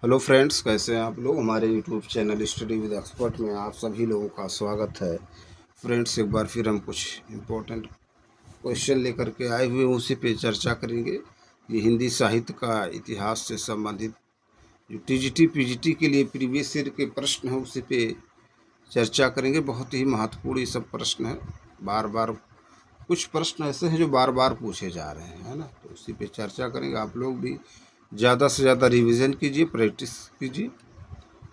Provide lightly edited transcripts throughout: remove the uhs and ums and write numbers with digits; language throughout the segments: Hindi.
हेलो फ्रेंड्स, कैसे हैं आप लोग। हमारे YouTube channel study with expert में आप सभी लोगों का स्वागत है। फ्रेंड्स, एक बार फिर हम कुछ इम्पोर्टेंट क्वेश्चन लेकर के आए हुए हैं, उसी पे चर्चा करेंगे। ये हिंदी साहित्य का इतिहास से संबंधित जो टीजीटी पीजीटी के लिए प्रीवियस ईयर के प्रश्न हैं उसी पे चर्चा करेंगे। बहुत ही महत्वपूर्ण ये सब प्रश्न है। बार बार कुछ प्रश्न ऐसे हैं जो बार बार पूछे जा रहे हैं, है ना। तो उसी पे चर्चा करेंगे। आप लोग भी ज़्यादा से ज़्यादा रिवीजन कीजिए, प्रैक्टिस कीजिए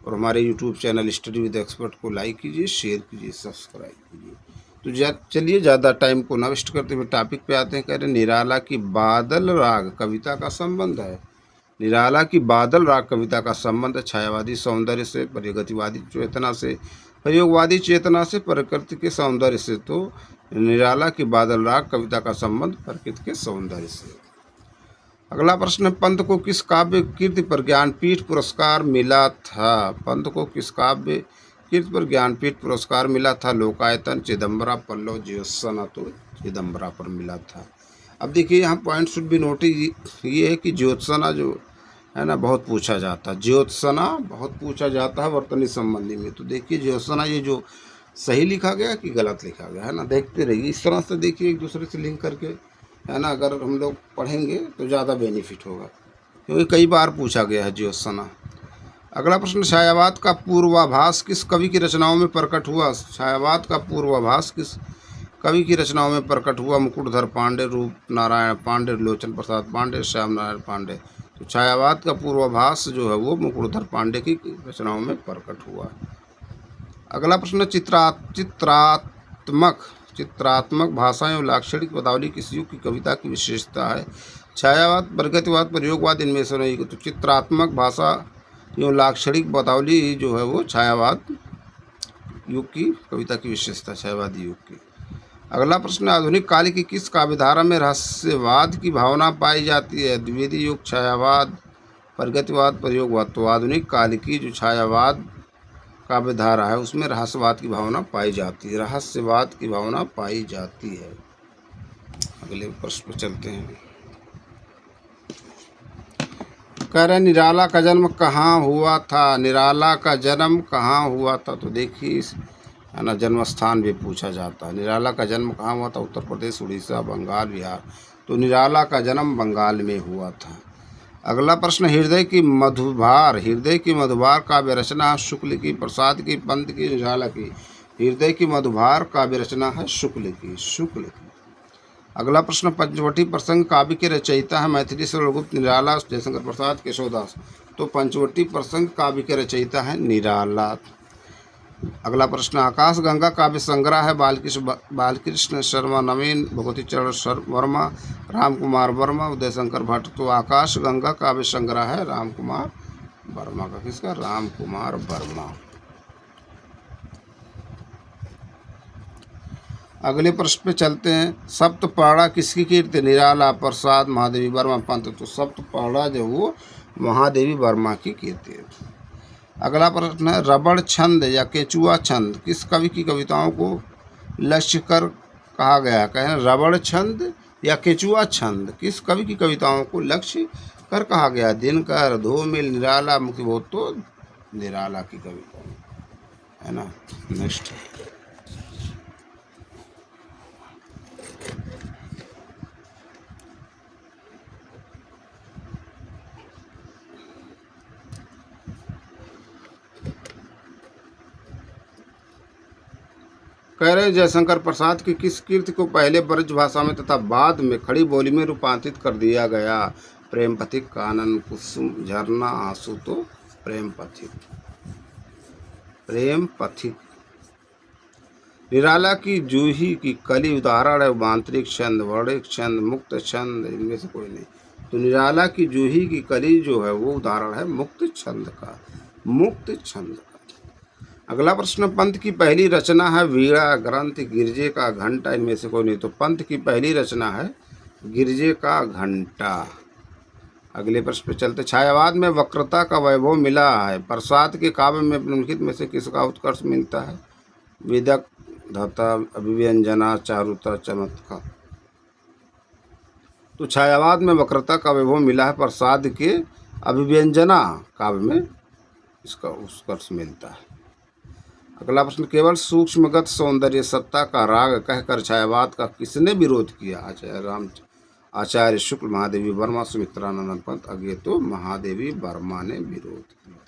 और हमारे YouTube channel study with expert को लाइक कीजिए, शेयर कीजिए, सब्सक्राइब कीजिए। तो चलिए ज़्यादा टाइम को न वेस्ट करते हुए टॉपिक पे आते हैं। कह रहे निराला की बादल राग कविता का संबंध है। निराला की बादल राग कविता का संबंध छायावादी सौंदर्य से, प्रगतिवादी चेतना से, प्रयोगवादी चेतना से, प्रकृति के सौंदर्य से। तो निराला की बादल राग कविता का संबंध प्रकृति के सौंदर्य से। अगला प्रश्न है, पंत को किस काव्य कीर्ति पर ज्ञानपीठ पुरस्कार मिला था। पंत को किस काव्य कीर्ति पर ज्ञानपीठ पुरस्कार मिला था। लोकायतन, चिदम्बरा, पल्लव, ज्योत्सना। तो चिदम्बरा पर मिला था। अब देखिए यहाँ पॉइंट शुड बी नोटिस ये है कि ज्योत्सना जो है ना बहुत पूछा जाता है। ज्योत्सना बहुत पूछा जाता है वर्तनी संबंधी में। तो देखिए ज्योत्सना ये जो सही लिखा गया कि गलत लिखा गया, है ना। देखते रहिए, इस तरह से देखिए एक दूसरे से लिंक करके, है ना। अगर हम लोग पढ़ेंगे तो ज़्यादा बेनिफिट होगा, क्योंकि कई बार पूछा गया है ज्योत्सना। अगला प्रश्न, छायावाद का पूर्वाभास किस कवि की रचनाओं में प्रकट हुआ। छायावाद का पूर्वाभास किस कवि की रचनाओं में प्रकट हुआ। मुकुटधर पांडे, रूप नारायण पांडे, लोचन प्रसाद पांडे, श्याम नारायण पांडे। तो छायावाद का पूर्वाभास जो है वो मुकुटधर पांडे की रचनाओं में प्रकट हुआ। अगला प्रश्न, चित्रात्मक भाषा एवं लाक्षणिक पदावली किस युग की कविता की विशेषता है। छायावाद, प्रगतिवाद, प्रयोगवाद, इनमें से नहीं। तो चित्रात्मक भाषा एवं लाक्षणिक पदावली जो है वो छायावाद युग की कविता की विशेषता, छायावादी युग की। अगला प्रश्न, आधुनिक काल की किस काव्यधारा में रहस्यवाद की भावना पाई जाती है। द्विवेदी युग, छायावाद, प्रगतिवाद, प्रयोगवाद। तो आधुनिक काल की जो छायावाद काव्यधारा है उसमें रहस्यवाद की भावना पाई जाती है। रहस्यवाद की भावना पाई जाती है। अगले प्रश्न पर चलते हैं। कह रहे निराला का जन्म कहाँ हुआ था। निराला का जन्म कहाँ हुआ था। तो देखिए है ना, जन्म स्थान भी पूछा जाता है। निराला का जन्म कहाँ हुआ था। उत्तर प्रदेश, उड़ीसा, बंगाल, बिहार। तो निराला का जन्म बंगाल में हुआ था। अगला प्रश्न, हृदय की मधुभार काव्य रचना शुक्ल की, प्रसाद की, पंत की, निराला की। हृदय की मधुभार काव्य रचना है शुक्ल की। अगला प्रश्न, पंचवटी प्रसंग काव्य के रचयिता है मैथिली सरलगुप्त, निराला, जयशंकर प्रसाद, केशवदास। तो पंचवटी प्रसंग काव्य के रचयिता है निराला। अगला प्रश्न, आकाश गंगा काव्य संग्रह है बालकृष्ण शर्मा, नवीन, भगवती चरण वर्मा, राम कुमार वर्मा, उदय शंकर भट्ट। तो आकाश गंगा काव्य संग्रह है राम कुमार वर्मा का। किसका? राम कुमार वर्मा। अगले प्रश्न पे चलते हैं। सप्तपहड़ा किसकी कीर्ति। निराला, प्रसाद, महादेवी वर्मा, पंत। तो सप्तपहड़ा जो वो महादेवी वर्मा की कीर्ति है। अगला प्रश्न है, रबड़ छंद या केचुआ छंद किस कवि की कविताओं को लक्ष्य कर कहा गया। कहें रबड़ छंद या केचुआ छंद किस कवि की कविताओं को लक्ष्य कर कहा गया। दिनकर, धूमिल, निराला, मुक्तिबोध। तो निराला की कविता, है ना। नेक्स्ट, कह रहे जयशंकर प्रसाद की किस कीर्ति को पहले ब्रज भाषा में तथा बाद में खड़ी बोली में रूपांतरित कर दिया गया। प्रेम पथिक, कानन, कुसुम, झरना, आंसू। तो प्रेम पथिक। निराला की जूही की कली उदाहरण है मांत्रिक छंद, वर्णिक छंद, मुक्त छंद। इनमें से कोई नहीं। तो निराला की जूही की कली जो है वो उदाहरण है मुक्त छंद का। अगला प्रश्न, पंत की पहली रचना है वीणा, ग्रंथ, गिरजे का घंटा। इनमें से कोई नहीं। तो पंत की पहली रचना है गिरजे का घंटा। अगले प्रश्न पे चलते, छायावाद में वक्रता का वैभव मिला है। प्रसाद के काव्य में निम्नलिखित में से किसका उत्कर्ष मिलता है। विदग्धता, अभिव्यंजना, चारुता, चमत्कार। तो छायावाद में वक्रता का वैभव मिला है प्रसाद के अभिव्यंजना काव्य में इसका उत्कर्ष मिलता है। अगला प्रश्न, केवल सूक्ष्मगत सौंदर्य सत्ता का राग कहकर छायावाद का किसने विरोध किया? आचार्य शुक्ल, महादेवी वर्मा, सुमित्रानंद पंत। आगे तो महादेवी वर्मा ने विरोध किया,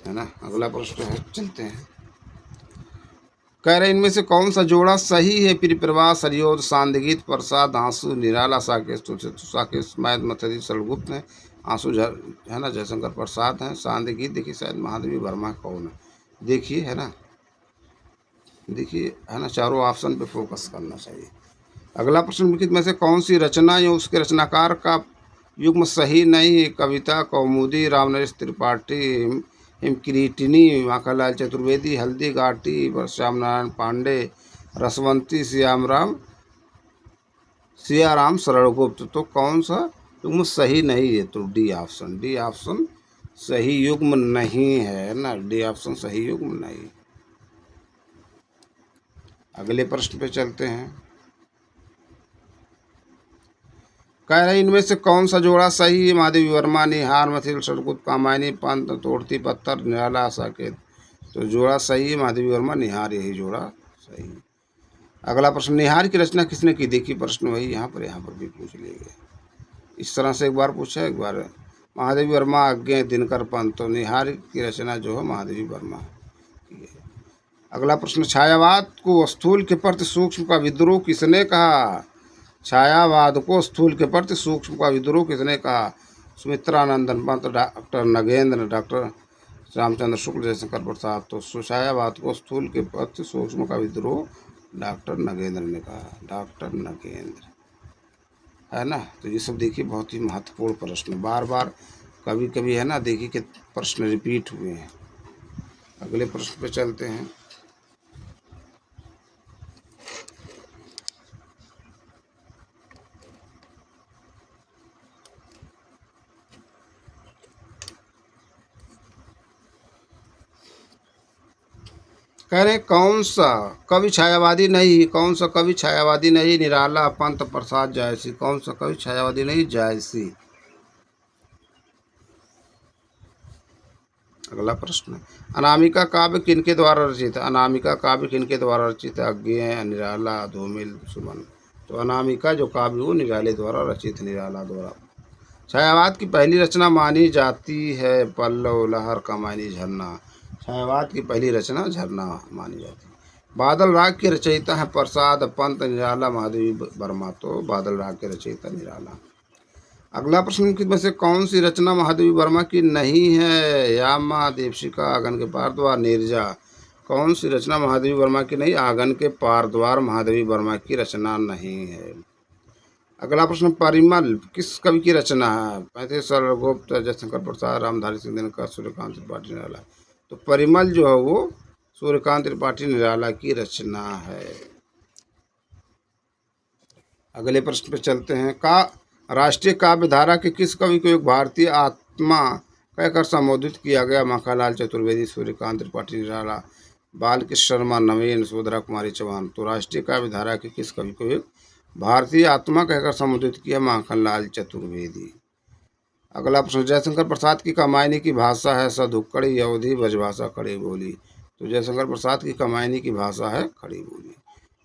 है ना। अगला प्रश्न है, चलते हैं। कह रहे इनमें से कौन सा जोड़ा सही है? प्रिय प्रवाह, सरयोद, सांदगीत, प्रसाद, आंसू, निराला, साकेश, साकेश, मैद, मथरी, सरगुप्त है, आंसू है ना जयशंकर प्रसाद हैं, सांदगीत देखिए शायद महादेवी वर्मा कौन है, देखिए, है ना, देखिए, है ना, चारों ऑप्शन पे फोकस करना चाहिए। अगला प्रश्न, निम्नलिखित में से कौन सी रचना या उसके रचनाकार का युग्म सही नहीं है? कविता, कौमुदी, रामनरेश त्रिपाठी, हिमकिरीटिनी, माखनलाल चतुर्वेदी, हल्दी घाटी, श्याम नारायण पांडे, रसवंती, सियाराम शरणगुप्त। तो कौन सा युग्म सही नहीं है? तो डी ऑप्शन सही युग्म नहीं है ना, डी ऑप्शन सही युग्म नहीं। अगले प्रश्न पे चलते हैं। कह रहे इनमें से कौन सा जोड़ा सही है? महादेवी वर्मा, निहार, मथिल, सरगुप्त, कामायनी, पंत, तोड़ती, पत्थर, निराला, साकेत। तो जोड़ा सही है महादेवी वर्मा, निहार, यही जोड़ा सही है। अगला प्रश्न, निहार की रचना किसने की? देखिए प्रश्न वही यहाँ पर भी पूछ लिए गए, इस तरह से एक बार पूछा, एक बार महादेवी वर्मा, आज्ञे, दिनकर पंत। तो निहार की रचना जो है महादेवी वर्मा की है। अगला प्रश्न, छायावाद को स्थूल के प्रति सूक्ष्म का विद्रोह किसने कहा? छायावाद को स्थूल के प्रति सूक्ष्म का विद्रोह किसने कहा? Sumitranandan Pant, doctor Nagendra, doctor Ramchandra Shukla, Jaishankar Prasad. तो छायावाद को स्थूल के प्रति सूक्ष्म का विद्रोह डॉक्टर नगेंद्र ने कहा, डॉक्टर नगेंद्र, है ना। तो ये सब देखिए बहुत ही महत्वपूर्ण प्रश्न, बार बार कभी कभी, है ना, देखिए कि प्रश्न रिपीट हुए हैं। अगले प्रश्न पे चलते हैं। कह रहे कौन सा कवि छायावादी नहीं? कौन सा कवि छायावादी नहीं? निराला, पंत, प्रसाद, जायसी। कौन सा कवि छायावादी नहीं? जायसी। अगला प्रश्न, अनामिका काव्य किनके द्वारा रचित है? अनामिका काव्य किनके द्वारा रचित है? अज्ञेय, निराला, धूमिल, सुमन। तो अनामिका जो काव्य वो निराले द्वारा रचित, निराला द्वारा। छायावाद की पहली रचना मानी जाती है पल्लव, लहर, कामायनी, झरना। छायावाद की पहली रचना झरना मानी जाती है। बादल राग के रचयिता है प्रसाद, पंत, निराला, महादेवी वर्मा। तो बादल राग के रचयिता निराला। अगला प्रश्न, में से कौन सी रचना महादेवी वर्मा की नहीं है? यामा, देवशिका, आंगन के पार द्वार, नीरजा। कौन सी रचना महादेवी वर्मा की नहीं? आंगन के पार द्वार महादेवी वर्मा की रचना नहीं है। अगला प्रश्न, परिमल किस कवि की रचना है? पैंतीस सरगुप्त, जयशंकर प्रसाद, रामधारी सिंह दिनकर, सूर्यकांत त्रिपाठी, निराला। तो परिमल जो है वो सूर्यकांत त्रिपाठी, निराला की रचना है। अगले प्रश्न पे चलते हैं। का राष्ट्रीय काव्य धारा के किस कवि को एक भारतीय आत्मा कहकर संबोधित किया गया? माखनलाल चतुर्वेदी, सूर्यकांत त्रिपाठी, निराला, बालकृष्ण शर्मा, नवीन, सुभद्रा कुमारी चौहान। तो राष्ट्रीय काव्य धारा के किस कवि को एक भारतीय आत्मा कहकर संबोधित किया? माखनलाल चतुर्वेदी। अगला प्रश्न, जयशंकर प्रसाद की कामायनी की भाषा है सधुक्कड़ी, अवधी, ब्रजभाषा, खड़ी बोली। तो जयशंकर प्रसाद की कामायनी की भाषा है खड़ी बोली।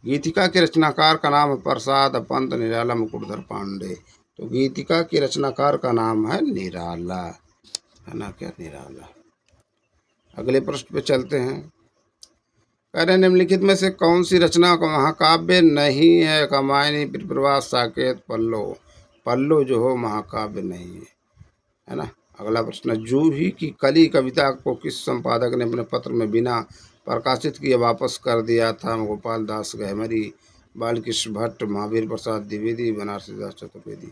गीतिका के रचनाकार का नाम है प्रसाद, पंत, निराला, मुकुटधर पांडे। तो गीतिका के रचनाकार का नाम है निराला, है ना, क्या निराला। अगले प्रश्न पे चलते हैं। कह रहे निम्नलिखित में से कौन सी रचना का महाकाव्य नहीं है? कामायनी, प्रवास, साकेत, पल्लव। पल्लव जो हो महाकाव्य नहीं है ना। अगला प्रश्न, जूही की कली कविता को किस संपादक ने अपने पत्र में बिना प्रकाशित किए वापस कर दिया था? गोपाल दास गहमरी, बालकृष्ण भट्ट, महावीर प्रसाद द्विवेदी, बनारसी दास चतुर्वेदी।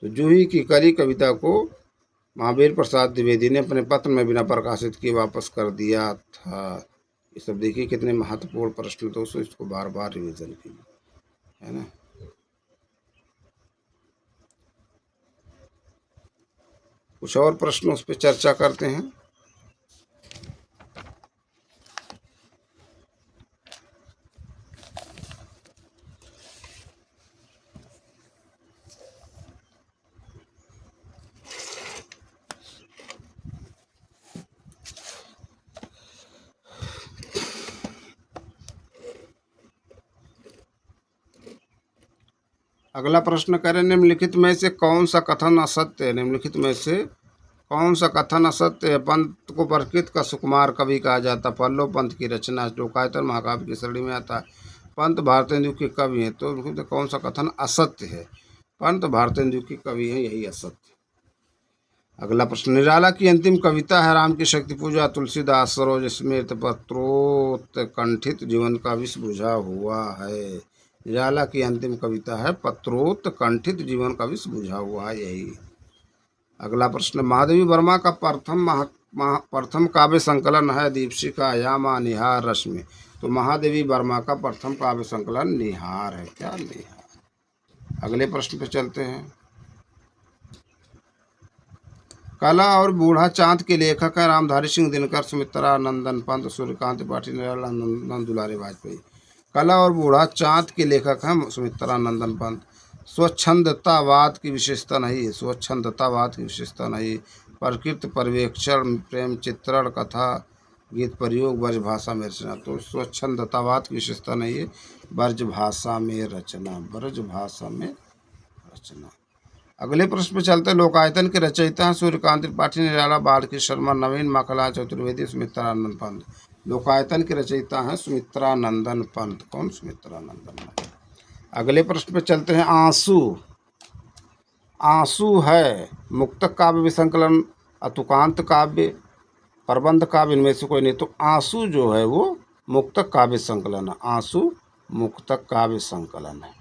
तो जूही की कली कविता को महावीर प्रसाद द्विवेदी ने अपने पत्र में बिना प्रकाशित किए वापस कर दिया था। ये सब देखिए कितने महत्वपूर्ण प्रश्न, दोस्तों इसको बार बार रिविजन कीजिए, है ना। कुछ और प्रश्न उस पर चर्चा करते हैं। अगला प्रश्न करें, निम्नलिखित में से कौन सा कथन असत्य है? निम्नलिखित में से कौन सा कथन असत्य है? पंत को प्रकृति का सुकुमार कवि कहा जाता, पल्लव पंत की रचना लोकायतन महाकाव्य की श्रेणी में आता है, पंत भारतेंदु के कवि हैं। तो कौन सा कथन असत्य है? पंत भारतेंदु के कवि हैं, यही असत्य। अगला प्रश्न, निराला की अंतिम कविता है राम की शक्ति पूजा, तुलसीदास सरोज स्मृत पत्रोत्कंठित जीवन का विष बुझा हुआ है। निराला की अंतिम कविता है पत्रोत्कंठित जीवन का विष बुझा हुआ है, यही। अगला प्रश्न, महादेवी वर्मा का प्रथम काव्य संकलन है दीपशिखा, यामा, निहार, रश्मि। तो महादेवी वर्मा का प्रथम काव्य संकलन निहार है। क्या? निहार। अगले प्रश्न पे चलते हैं। कला और बूढ़ा चांद के लेखक हैं रामधारी सिंह दिनकर, सुमित्रा नंदन पंत, सूर्यकांत त्रिपाठी, निराला, नंद दुलारे वाजपेयी। कला और बूढ़ा चांद के लेखक हैं सुमित्रा नंदन पंत। स्वच्छंदतावाद की विशेषता नहीं है, स्वच्छंदतावाद की विशेषता नहीं। प्रकृति पर्यवेक्षण, प्रेम चित्रण, कथा गीत प्रयोग, ब्रज भाषा में रचना। तो स्वच्छंदतावाद की विशेषता नहीं है, ब्रज भाषा में रचना, ब्रज भाषा में रचना। अगले प्रश्न पे चलते हैं। लोकायतन के रचयिता हैं सूर्यकांत त्रिपाठी, निराला, बालकृष्ण शर्मा, नवीन, माखनलाल चतुर्वेदी, सुमित्रानंदन पंत। लोकायतन के रचयिता हैं सुमित्रानंदन पंत। कौन? सुमित्रानंदन पंत। अगले प्रश्न पे चलते हैं। आंसू, आंसू है मुक्तक काव्य विसंकलन, अतुकांत काव्य, प्रबंध काव्य, इनमें से कोई नहीं। तो आंसू जो है वो मुक्तक काव्य संकलन है, आंसू मुक्तक काव्य संकलन है।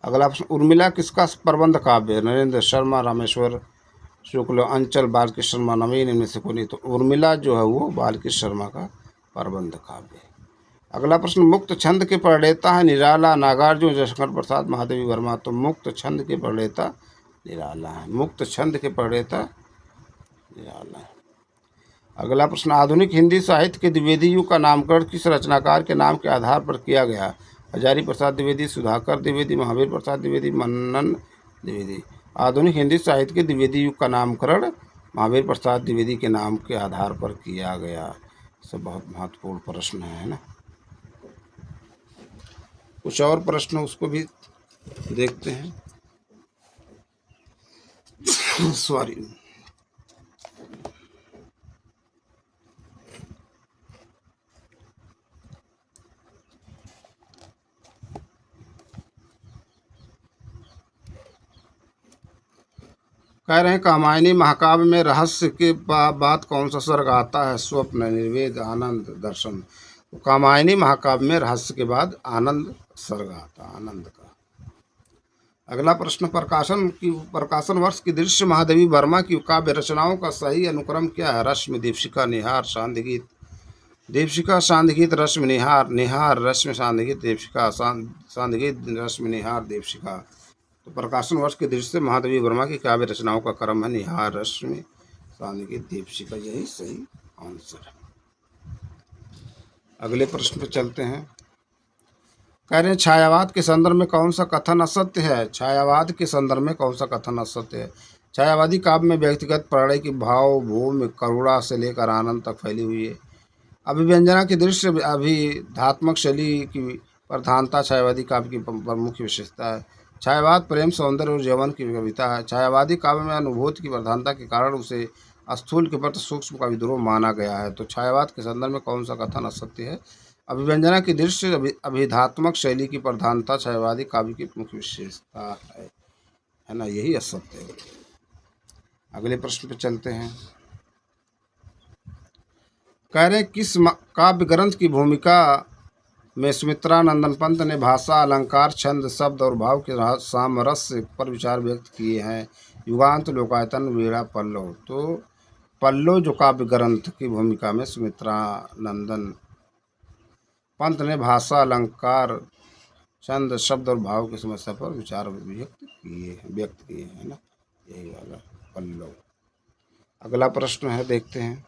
अगला प्रश्न, उर्मिला किसका प्रबंध काव्य है? नरेंद्र शर्मा, रामेश्वर शुक्ल, अंचल, बालकृष्ण शर्मा, नवीन, इनमें से कोई नहीं। तो उर्मिला जो है वो बालकृष्ण शर्मा का प्रबंध काव्य है। अगला प्रश्न, मुक्त छंद के प्रणेता है निराला, नागार्जुन, जयशंकर प्रसाद, महादेवी वर्मा। तो मुक्त छंद के प्रणेता निराला है, मुक्त छंद के प्रणेता निराला है। अगला प्रश्न, आधुनिक हिंदी साहित्य के द्विवेदी युग का नामकरण किस रचनाकार के नाम के आधार पर किया गया? हजारी प्रसाद द्विवेदी, सुधाकर द्विवेदी, महावीर प्रसाद द्विवेदी, मन्नन द्विवेदी। आधुनिक हिंदी साहित्य के द्विवेदी युग का नामकरण महावीर प्रसाद द्विवेदी के नाम के आधार पर किया गया। सब बहुत महत्वपूर्ण प्रश्न है ना। कुछ और प्रश्न उसको भी देखते हैं। सॉरी। कह रहे हैं कामायनी महाकाव्य में रहस्य के बाद कौन सा स्वर्ग आता है? स्वप्न, निर्वेद, आनंद, दर्शन। तो कामायनी महाकाव्य में रहस्य के बाद आनंद स्वर्ग आता है, आनंद का। अगला प्रश्न, प्रकाशन वर्ष की दृश्य महादेवी वर्मा की काव्य रचनाओं का सही अनुक्रम क्या है? रश्मि, दीपशिखा, निहार, सांध्य दीपशिखा, सांध्य रश्मि, निहार, निहार, रश्मि, सांध्य दीपशिखा, सांध्य रश्मि, निहार, दीपशिखा। तो प्रकाशन वर्ष के दृश्य से महादेवी वर्मा की काव्य रचनाओं का क्रम है निहार, रश्मि, सांध्य, दीपशिखा, यही सही आंसर है। अगले प्रश्न पर चलते हैं। कह रहे हैं छायावाद के संदर्भ में कौन सा कथन असत्य है? छायावाद के संदर्भ में कौन सा कथन असत्य है? छायावादी काव्य में व्यक्तिगत प्रणय की भाव भूमि करुणा से लेकर आनंद तक फैली हुई है। अभिव्यंजना की दृश्य अभिधात्मक शैली की प्रधानता छायावादी काव्य की प्रमुख विशेषता है। छायावाद प्रेम, सौंदर्य और यौवन की कविता है। छायावादी काव्य में अनुभूति की प्रधानता के कारण उसे स्थूल के प्रति सूक्ष्म का विद्रोह माना गया है। तो छायावाद के संदर्भ में कौन सा कथन असत्य है? अभिव्यंजना की दृश्य अभिधात्मक शैली की प्रधानता छायावादी काव्य की मुख्य विशेषता है ना, यही असत्य है। अगले प्रश्न पे चलते हैं। कह रहे किस काव्य ग्रंथ की भूमिका में सुमित्रानंदन पंत ने भाषा, अलंकार, छंद, शब्द और भाव के सामरस्य पर विचार व्यक्त किए हैं? युगांत, लोकायतन, वीणा, पल्लव। तो पल्लव जो काव्य ग्रंथ की भूमिका में सुमित्रानंदन पंत ने भाषा, अलंकार, छंद, शब्द और भाव की समस्या पर विचार व्यक्त किए हैं ना, यही वाला पल्लव। अगला प्रश्न है, देखते हैं।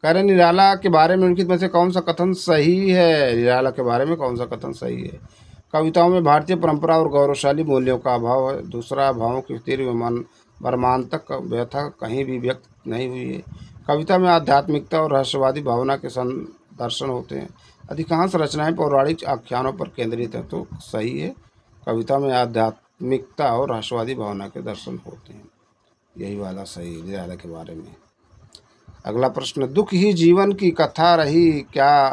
कह रहे निराला के बारे में उनकी में से कौन सा कथन सही है? निराला के बारे में कौन सा कथन सही है? कविताओं में भारतीय परंपरा और गौरवशाली मूल्यों का अभाव है। दूसरा, भावों की तीव्र मर्मांतक व्यथा कहीं भी व्यक्त नहीं हुई है। कविता में आध्यात्मिकता और रहस्यवादी भावना के दर्शन होते हैं। अधिकांश रचनाएं पौराणिक आख्यानों पर केंद्रित हैं, तो सही है। कविता में आध्यात्मिकता और रहस्यवादी भावना के दर्शन होते हैं, यही वाला सही है निराला के बारे में। अगला प्रश्न, दुख ही जीवन की कथा रही, क्या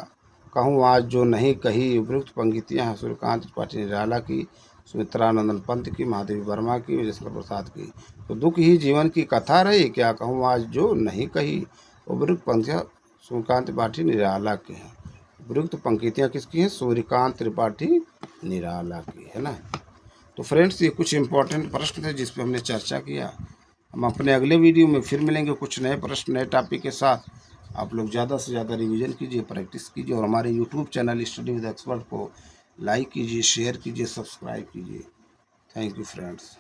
कहूँ आज जो नहीं कही। उपयुक्त पंक्तियाँ हैं सूर्यकांत त्रिपाठी निराला की, सुमित्रानंदन पंत की, महादेवी वर्मा की, विजयशंकर प्रसाद की। तो दुख ही जीवन की कथा रही, क्या कहूँ आज जो नहीं कही। उपयुक्त पंक्तियाँ सूर्यकांत त्रिपाठी निराला की हैं। उपयुक्त पंक्तियाँ किसकी हैं? सूर्यकांत त्रिपाठी निराला की, है ना। तो फ्रेंड्स, ये कुछ इंपॉर्टेंट प्रश्न थे जिस पर हमने चर्चा किया। हम अपने अगले वीडियो में फिर मिलेंगे कुछ नए प्रश्न, नए टॉपिक के साथ। आप लोग ज़्यादा से ज़्यादा रिवीजन कीजिए, प्रैक्टिस कीजिए और हमारे YouTube channel study with expert को लाइक कीजिए, शेयर कीजिए, सब्सक्राइब कीजिए। Thank you friends.